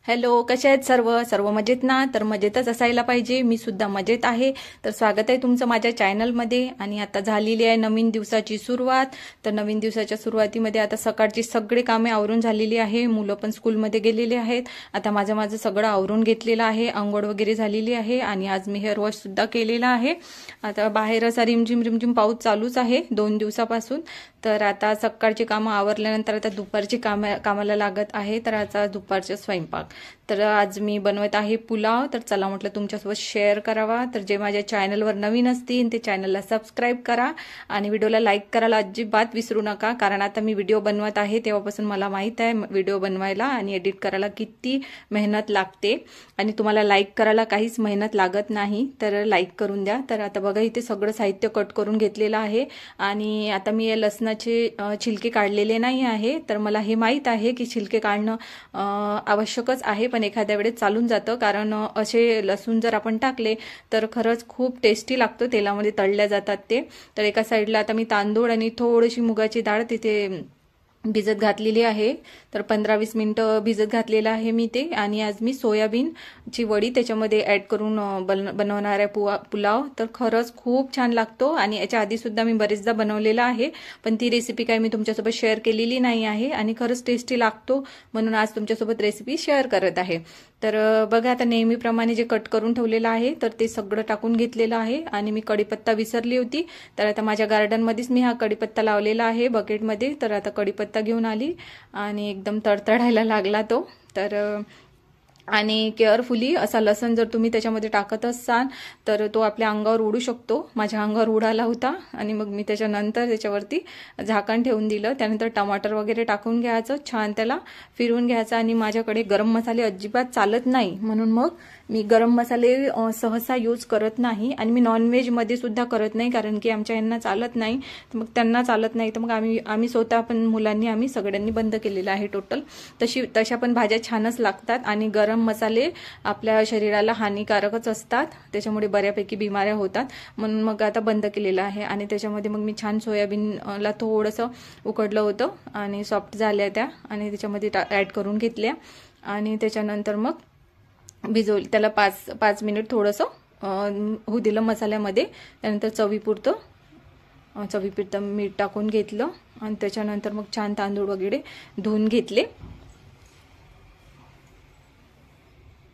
Hello, कसे आहेत सर्व मजेत ना? तर मजेतच असायला पाहिजे. मी सुद्धा मजेत आहे. तर स्वागत आहे तुमचं माझ्या चॅनलमध्ये. आणि आता झालेली आहे नवीन दिवसाची सुरुवात. तर नवीन दिवसाच्या सुरुवातीमध्ये आता सकाळची सगळी कामे आवरून झालेली आहे. मुलं पण स्कूलमध्ये गेलेले आहेत. आता माझं सगळं आवरून घेतलेलं आहे. अंघोळ वगैरे झालेली आहे आणि आज मी हेअर वॉश सुद्धा केलेला आहे. आता बाहेर असा रिमझिम पाऊस चालूच आहे 2 दिवसापासून. तर आता सकाळची कामं आवरल्यानंतर आता दुपारची कामाला लागत आहे. तर आता दुपारचा स्वयंपाक. तर आज मी बनवत आहे पुलाव. तर चला म्हटलं तुमच्यासोबत शेअर करावा. तर जे माझ्या चॅनलवर नवीन असतील ते चॅनलला सबस्क्राईब करा आणि व्हिडिओला लाईक करायला अजिबात विसरू नका. कारण आता मी व्हिडिओ बनवत आहे तेव्हापासून मला माहित आहे व्हिडिओ बनवायला आणि एडिट करायला किती मेहनत लागते आणि तुम्हाला लाईक करायला काहीच मेहनत लागत नाही. तर लाईक करून द्या. तर आता बघा इथे सगळं साहित्य कट करून घेतलेलं आहे आणि आता मी या लसणाचे छिलके काढलेले नाही आहे. तर मला हे माहीत आहे की छिलके काढणं आवश्यकच आहे, पण एखाद्या वेळेस चालून जातं. कारण असे लसूण जर आपण टाकले तर खरंच खूप टेस्टी लागतो. तेलामध्ये तळल्या जातात ते. तर एका साईडला आता मी तांदूळ आणि थोडीशी मुगाची डाळ तिथे भिजत घातलेली आहे. तर 15-20 मिनिटं भिजत घातलेलं आहे मी ते. आणि आज मी सोयाबीनची वडी त्याच्यामध्ये ऍड करून बनवणार आहे पुलाव. तर खरंच खूप छान लागतो आणि याच्या आधी सुद्धा मी बरेचदा बनवलेला आहे, पण ती रेसिपी काही मी तुमच्यासोबत शेअर केलेली नाही आहे आणि खरंच टेस्टी लागतो म्हणून आज तुमच्यासोबत रेसिपी शेअर करत आहे. तर बघा आता नेहमीप्रमाणे जे कट करून ठेवलेलं आहे तर ते सगळं टाकून घेतलेलं आहे. आणि मी कढीपत्ता विसरली होती, तर आता माझ्या गार्डनमध्येच मी हा कढीपत्ता लावलेला आहे बकेटमध्ये. तर आता कढीपत्ता घेऊन आली आणि एकदम तडतडायला लागला तो. तर आणि केअरफुली असा लसण जर तुम्ही त्याच्यामध्ये टाकत असाल तर तो आपल्या अंगावर उडू शकतो. माझ्या अंगावर उडाला होता आणि मग मी त्याच्यानंतर त्याच्यावरती झाकण ठेवून दिलं. त्यानंतर टमाटर वगैरे टाकून घ्यायचं, छान त्याला फिरवून घ्यायचं. आणि माझ्याकडे गरम मसाले अजिबात चालत नाही म्हणून मग मी गरम मसाले सहसा यूज करत नाही. आणि मी नॉनव्हेजमध्ये सुद्धा करत नाही, कारण की आमच्या यांना चालत नाही. तर मग त्यांना चालत नाही तर मग आम्ही स्वतः पण मुलांनी आम्ही सगळ्यांनी बंद केलेलं आहे टोटल. तशा पण भाज्या छानच लागतात आणि गरम मसाले आपल्या शरीराला हानिकारकच असतात, त्याच्यामुळे बऱ्यापैकी बिमाऱ्या होतात. म्हणून मग आता बंद केलेलं आहे. आणि त्याच्यामध्ये मग मी छान सोयाबीनला थोडंसं उकडलं होतं आणि सॉफ्ट झाल्या त्या आणि त्याच्यामध्ये ऍड करून घेतल्या. आणि त्याच्यानंतर मग त्याला 5 मिनिट थोडंसं होऊ दिलं मसाल्यामध्ये. त्यानंतर चवीपुरतं मीठ टाकून घेतलं आणि त्याच्यानंतर मग छान तांदूळ वगैरे धुवून घेतले.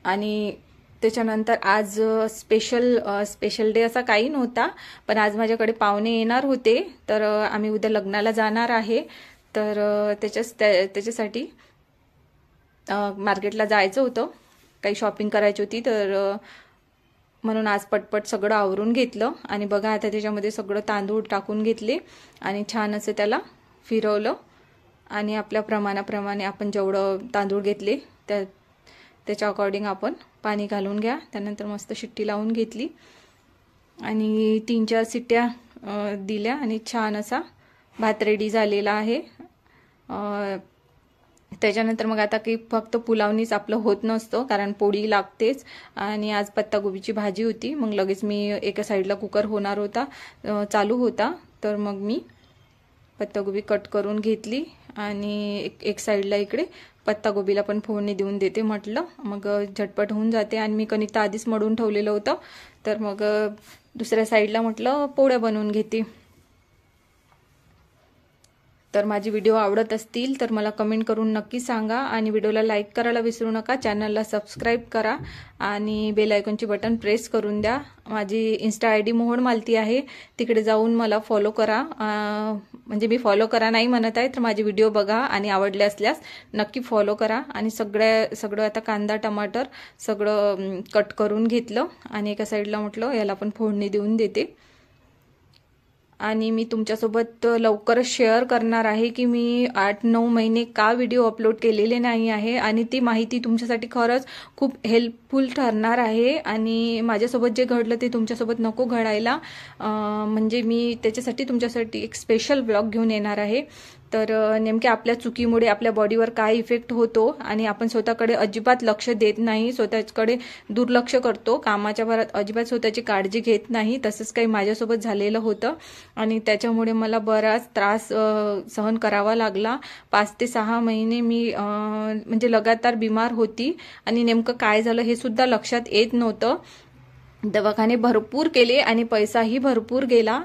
आणि त्याच्यानंतर आज स्पेशल डे असा काही नव्हता, पण आज माझ्याकडे पाहुणे येणार होते. तर आम्ही उद्या लग्नाला जाणार आहे. तर त्याच्यासाठी मार्केटला जायचं होतं, काही शॉपिंग करायची होती. तर म्हणून आज पटपट सगळं आवरून घेतलं. आणि बघा आता त्याच्यामध्ये सगळं तांदूळ टाकून घेतले आणि छान असं त्याला फिरवलं. आणि आपल्या प्रमाणाप्रमाणे आपण जेवढं तांदूळ घेतले त्याच्या अकॉर्डिंग आपण पाणी घालून घ्या. त्यानंतर मस्त शिट्टी लावून घेतली आणि 3-4 शिट्ट्या दिल्या आणि छान असा भात रेडी झालेला आहे. त्याच्यानंतर मग आता काही फक्त पुलावनीच आपलं होत नसतं, कारण पोळी लागतेच. आणि आज पत्तागोबीची भाजी होती. मग लगेच मी एका साईडला कुकर चालू होता, तर मग मी पत्तागोबी कट करून घेतली आणि एक साईडला इकडे पत्तागोबीला पण फोडणी देऊन देते म्हटलं, मग झटपट होऊन जाते. आणि मी कणिक तर आधीच मळून ठेवलेलं होतं, तर मग दुसऱ्या साईडला म्हटलं पोळ्या बनवून घेते. तर माझी व्हिडिओ आवडत असतील तर मला कमेंट करून नक्की सांगा आणि व्हिडिओला लाईक करायला विसरू नका. चॅनलला सबस्क्राईब करा आणि बेल आयकॉनची बटन प्रेस करून द्या. माझी इन्स्टा ID मोहन मालती आहे, तिकडे जाऊन मला फॉलो करा. म्हणजे मी फॉलो करा नाही म्हणत आहे, तर माझे व्हिडिओ बघा आणि आवडले असल्यास नक्की फॉलो करा. आणि सगळं आता कांदा टमाटर सगळं कट करून घेतलं आणि एका साईडला म्हटलं याला पण फोडणी देऊन देते. आणि मी तुमच्यासोबत लवकरच शेअर करणार आहे की मी 8-9 महिने का व्हिडिओ अपलोड केलेले नाही आहे. आणि ती माहिती तुमच्यासाठी खरंच खूप हेल्पफुल ठरणार आहे. आणि माझ्यासोबत जे घडलं ते तुमच्यासोबत नको घडायला, म्हणजे मी त्याच्यासाठी तुमच्यासाठी एक स्पेशल ब्लॉग घेऊन येणार आहे. तर नेमक्या आपल्या चुकीमुळे आपल्या बॉडीवर काय इफेक्ट होतो आणि आपण स्वतःकडे अजिबात लक्ष देत नाही, स्वतःकडे दुर्लक्ष करतो, कामाच्या भरात अजिबात स्वतःची काळजी घेत नाही. तसंच काही माझ्यासोबत झालेलं होतं आणि त्याच्यामुळे मला बराच त्रास सहन करावा लागला. 5 ते 6 महिने मी म्हणजे लगातार बिमार होती आणि नेमकं काय झालं हे सुद्धा लक्षात येत नव्हतं. दवाखाने भरपूर केले आणि पैसाही भरपूर गेला.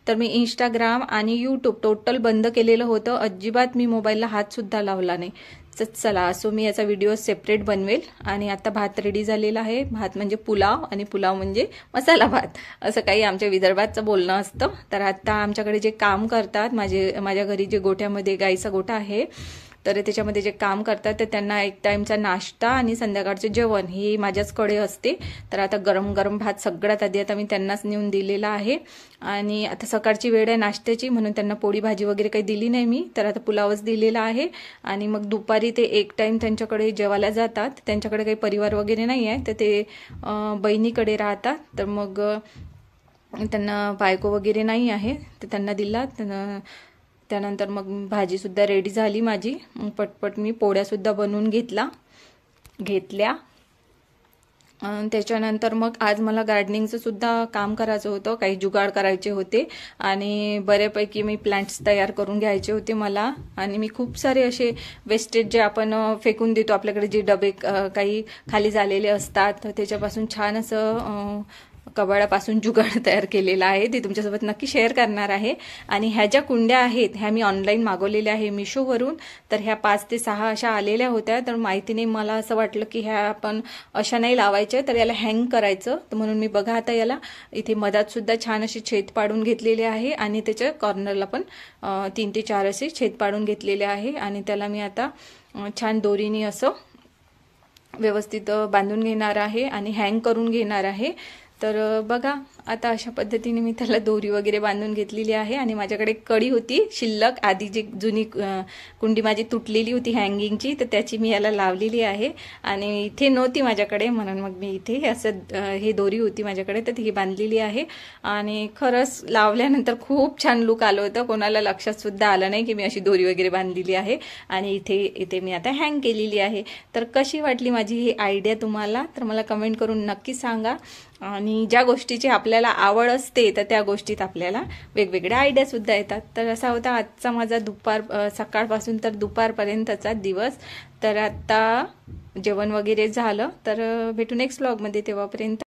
तर मी इंस्टाग्राम आणि यूट्यूब टोटल बंद केलेलं होतं. अजिबात मी मोबाईलला हात सुद्धा लावला नाही. चला असो, मी याचा व्हिडिओ सेपरेट बनवेल. आणि आता भात रेडी झालेला आहे. भात म्हणजे पुलाव आणि पुलाव म्हणजे मसाला भात, असं काही आमच्या विदर्भाचं बोलणं असतं. तर आता आमच्याकडे जे काम करतात, माझ्या घरी जे गोठ्यामध्ये गाईचा गोठा आहे, तर त्याच्यामध्ये जे काम करतात तर त्यांना एक टाईमचा नाश्ता आणि संध्याकाळचे जेवण ही माझ्याचकडे असते. तर आता गरम गरम भात सगळ्यात आधी आता मी त्यांनाच नेऊन दिलेला आहे. आणि आता सकाळची वेळ आहे नाश्त्याची, म्हणून त्यांना पोळी भाजी वगैरे काही दिली नाही मी, तर आता पुलावच दिलेला आहे. आणि मग दुपारी ते एक टाईम त्यांच्याकडे जेवायला जातात. त्यांच्याकडे काही परिवार वगैरे नाही आहे, तर ते बहिणीकडे राहतात. तर मग त्यांना बायको वगैरे नाही आहे, तर त्यांना दिला. त्यानंतर मग भाजीसुद्धा रेडी झाली माझी. मग पटपट मी पोळ्यासुद्धा बनवून घेतल्या. त्याच्यानंतर मग आज मला गार्डनिंगचं सुद्धा काम करायचं होतं, काही जुगाड करायचे होते आणि बऱ्यापैकी मी प्लांट्स तयार करून घ्यायचे होते मला. आणि मी खूप सारे असे वेस्टेज जे आपण फेकून देतो, आपल्याकडे जे डबे काही खाली झालेले असतात, तर त्याच्यापासून छान असं कबाडापासून जुगाड तयार केलेला आहे, ते तुमच्यासोबत नक्की शेअर करणार आहे. आणि ह्या ज्या कुंड्या आहेत ह्या मी ऑनलाईन मागवलेल्या आहे मिशोवरून. तर ह्या 5 ते 6 अशा आलेल्या होत्या. तर माहितीने मला असं वाटलं की ह्या आपण अशा नाही लावायच्या, तर याला हँग करायचं. तर म्हणून मी बघा आता याला इथे मधात सुद्धा छान असे छेद पाडून घेतलेले आहे आणि त्याच्या कॉर्नरला पण 3 ते 4 असे छेद पाडून घेतलेले आहे. आणि त्याला मी आता छान दोरीने असं व्यवस्थित बांधून घेणार आहे आणि हँग करून घेणार आहे. तर बघा आता अशा पद्धतीने मी त्याला दोरी वगैरे बांधून घेतलेली आहे. आणि माझ्याकडे कडी होती शिल्लक, आधी जी जुनी कुंडी माझी तुटलेली होती हँगिंगची, तर त्याची मी याला लावलेली आहे. आणि इथे नव्हती माझ्याकडे, म्हणून मग मी इथे असं हे दोरी होती माझ्याकडे, तर ती बांधलेली आहे. आणि खरंच लावल्यानंतर खूप छान लुक आलं होतं, कोणाला लक्षात सुद्धा आलं नाही की मी अशी दोरी वगैरे बांधलेली आहे. आणि इथे मी आता हँग केलेली आहे. तर कशी वाटली माझी ही आयडिया तुम्हाला, तर मला कमेंट करून नक्की सांगा. आणि ज्या गोष्टीची आपल्याला आवड असते तर त्या गोष्टीत आपल्याला वेगवेगळ्या आयडिया सुद्धा येतात. तर असा होता आजचा माझा सकाळपासून तर दुपारपर्यंतचा दिवस. तर आता जेवण वगैरे झालं, तर भेटू नेक्स्ट व्लॉगमध्ये, तेव्हापर्यंत